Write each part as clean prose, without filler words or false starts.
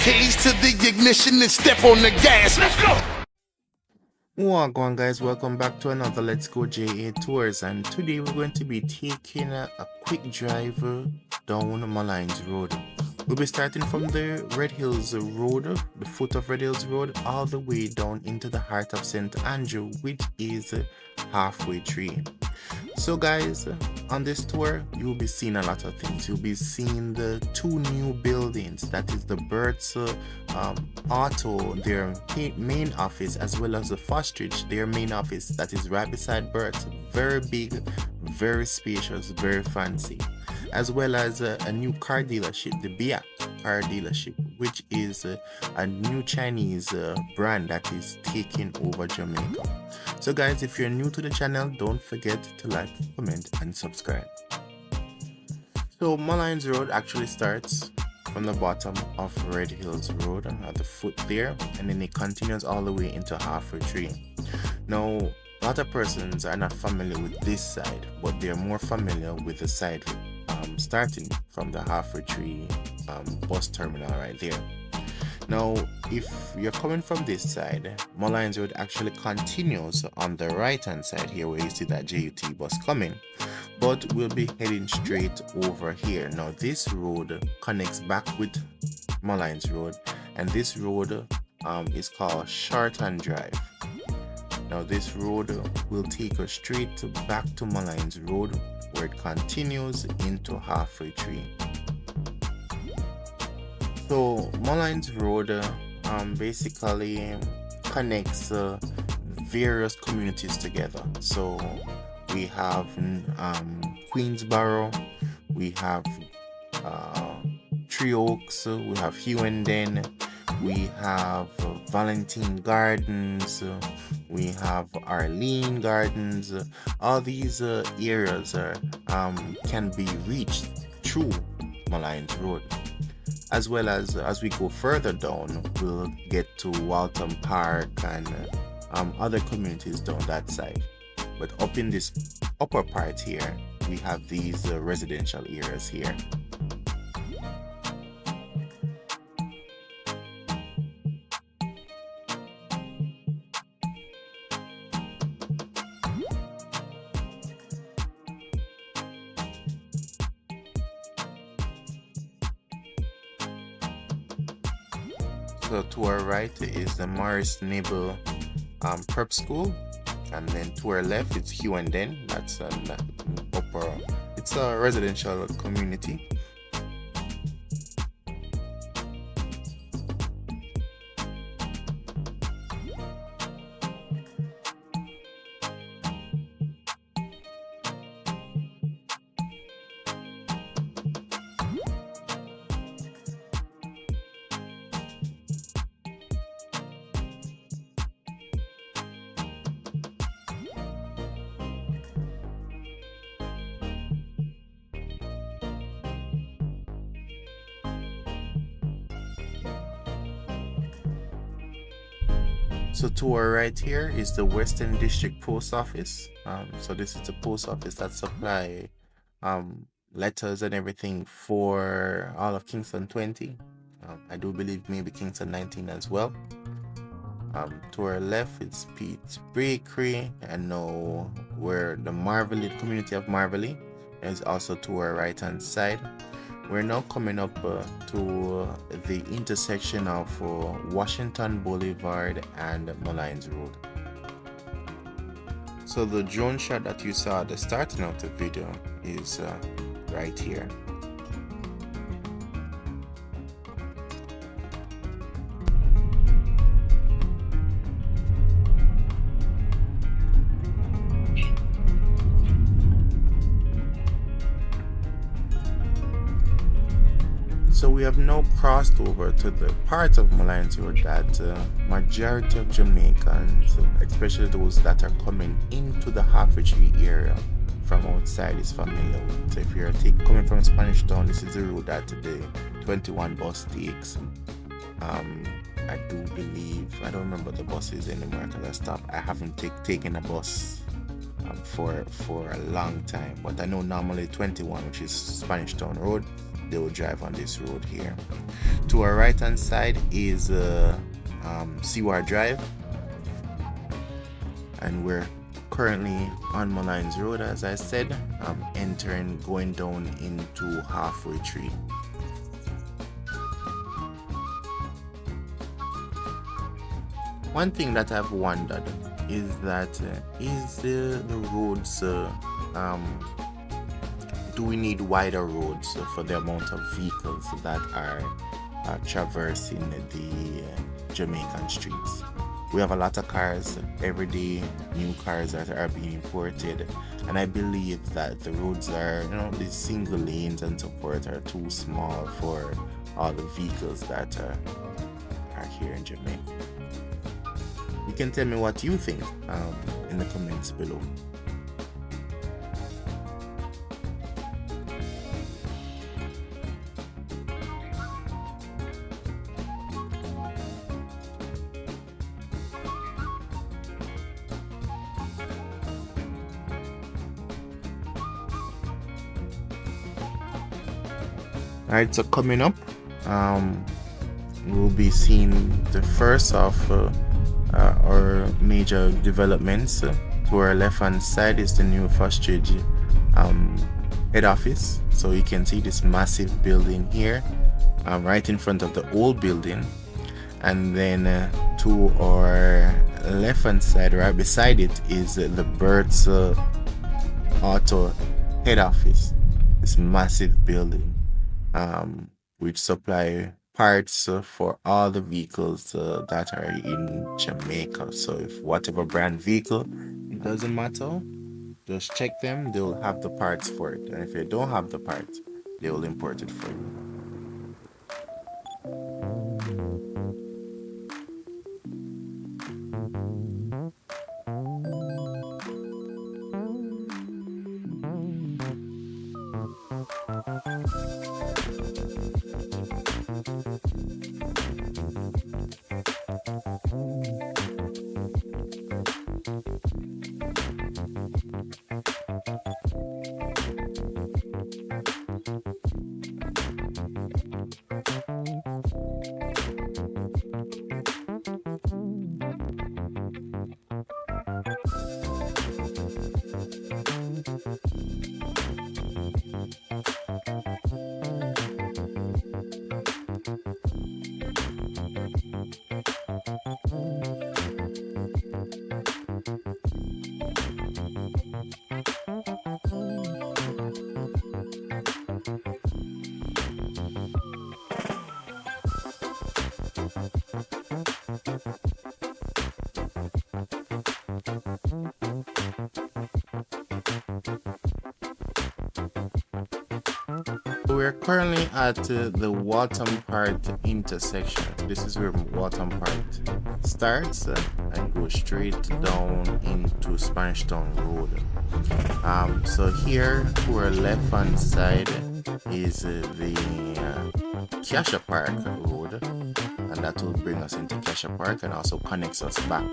keys to the ignition and step on the gas. Let's go. What's going on, guys? Welcome back to another Let's Go JA Tours, and today we're going to be taking a quick drive down Molynes Road. We'll be starting from the Red Hills Road, the foot of Red Hills Road, all the way down into the heart of St. Andrew, which is halfway tree. So guys, on this tour you'll be seeing a lot of things. You'll be seeing the two new buildings, that is the Berts Auto, their main office, as well as the Fosrich, their main office, that is right beside Berts. Very big, very spacious, very fancy, as well as a new car dealership, the Biak car dealership, which is a new Chinese brand that is taking over Jamaica. So guys, if you're new to the channel, don't forget to like, comment and subscribe. So Molynes Road actually starts from the bottom of Red Hills Road at the foot there, and then it continues all the way into halfway tree. Now a lot of persons are not familiar with this side, but they're more familiar with the side starting from the halfway tree bus terminal right there. Now if you're coming from this side, Molynes Road actually continues on the right hand side here, where you see that JUT bus coming, but we'll be heading straight over here. Now this road connects back with Molynes Road, and this road is called Shorten Drive. Now this road will take us straight back to Molynes Road, where it continues into halfway tree. So Molynes Road basically connects various communities together. So we have Queensborough, we have Tree Oaks, we have Hewenden, we have Valentine Gardens, we have Arlene Gardens. All these areas can be reached through Molynes Road. As well as we go further down, we'll get to Waltham Park and other communities down that side. But up in this upper part here, we have these residential areas here. So to our right is the Morris Nibble Prep School, and then to our left it's Hewenden. That's an upper, it's a residential community. So to our right here is the Western District Post Office. So this is the post office that supply letters and everything for all of Kingston 20. I do believe maybe Kingston 19 as well. To our left it's Pete's Bakery, and now we're the Marvelly, community of Marvelly is also to our right hand side. We're now coming up to the intersection of Washington Boulevard and Molynes Road. So the drone shot that you saw at the starting of the video is right here. So we have now crossed over to the part of Molynes Road that majority of Jamaicans, especially those that are coming into the halfway tree area from outside, is familiar with. So if you're coming from Spanish Town, this is the road that the 21 bus takes. I do believe, I don't remember the buses anymore because I haven't taken a bus for a long time, but I know normally 21, which is Spanish Town Road, they will drive on this road here. To our right hand side is Seaward Drive, and we're currently on Molynes Road, as I said, going down into Halfway Tree. One thing that I've wondered is that is the roads do we need wider roads for the amount of vehicles that are traversing the Jamaican streets? We have a lot of cars every day, new cars that are being imported, and I believe that the roads are, these single lanes and so forth are too small for all the vehicles that are here in Jamaica. You can tell me what you think in the comments below. Alright, so coming up, we'll be seeing the first of our major developments. To our left hand side is the new Fosrich head office. So you can see this massive building here, right in front of the old building. And then to our left hand side, right beside it, is the Berts auto head office. This massive building, which supply parts for all the vehicles that are in Jamaica. So if whatever brand vehicle, it doesn't matter, just check them, they'll have the parts for it, and if they don't have the parts, they will import it for you. We're currently at the Waltham Park intersection. This is where Waltham Park starts and goes straight down into Spanish Town Road. So here to our left hand side is the Cassia Park Road, and that will bring us into Cassia Park and also connects us back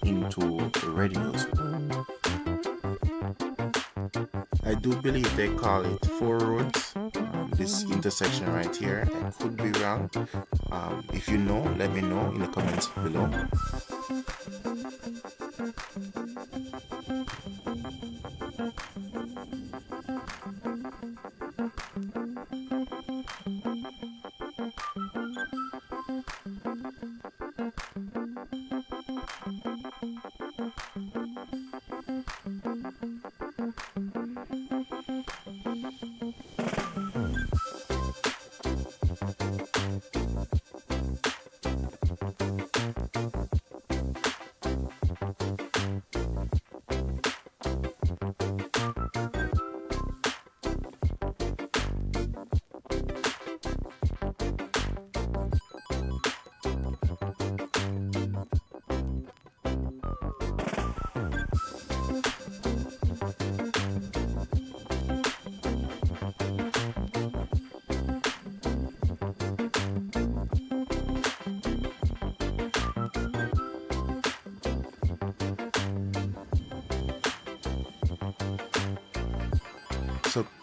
into Redhills Road. I do believe they call it 4 roads. This intersection right here, I could be wrong. If you know, let me know in the comments below.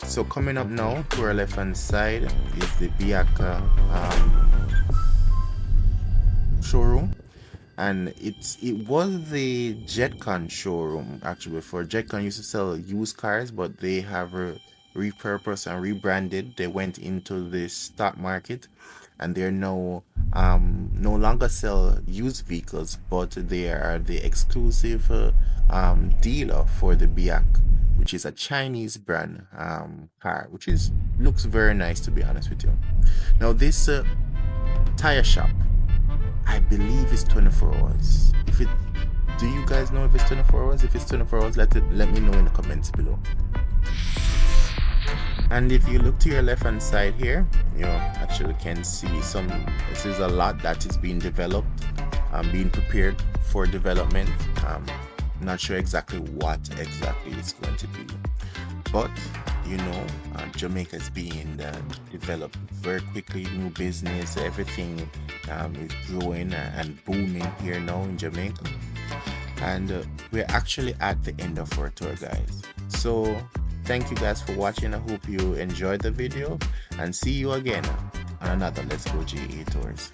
So coming up now to our left hand side is the Biaka showroom, and it was the Jetcon showroom actually before. Jetcon used to sell used cars, but they have repurposed and rebranded. They went into the stock market, and they're now no longer sell used vehicles, but they are the exclusive dealer for the Biak, which is a Chinese brand car, which looks very nice, to be honest with you. Now this tire shop, I believe it's 24 hours. Do you guys know if it's 24 hours? If it's 24 hours, let me know in the comments below. And if you look to your left hand side here, you actually can see this is a lot that is being developed, being prepared for development. Not sure exactly what exactly it's going to be, but Jamaica is being developed very quickly. New business, everything is growing and booming here now in Jamaica, and we're actually at the end of our tour, guys. So thank you guys for watching. I hope you enjoyed the video, and see you again on another Let's Go GA Tours.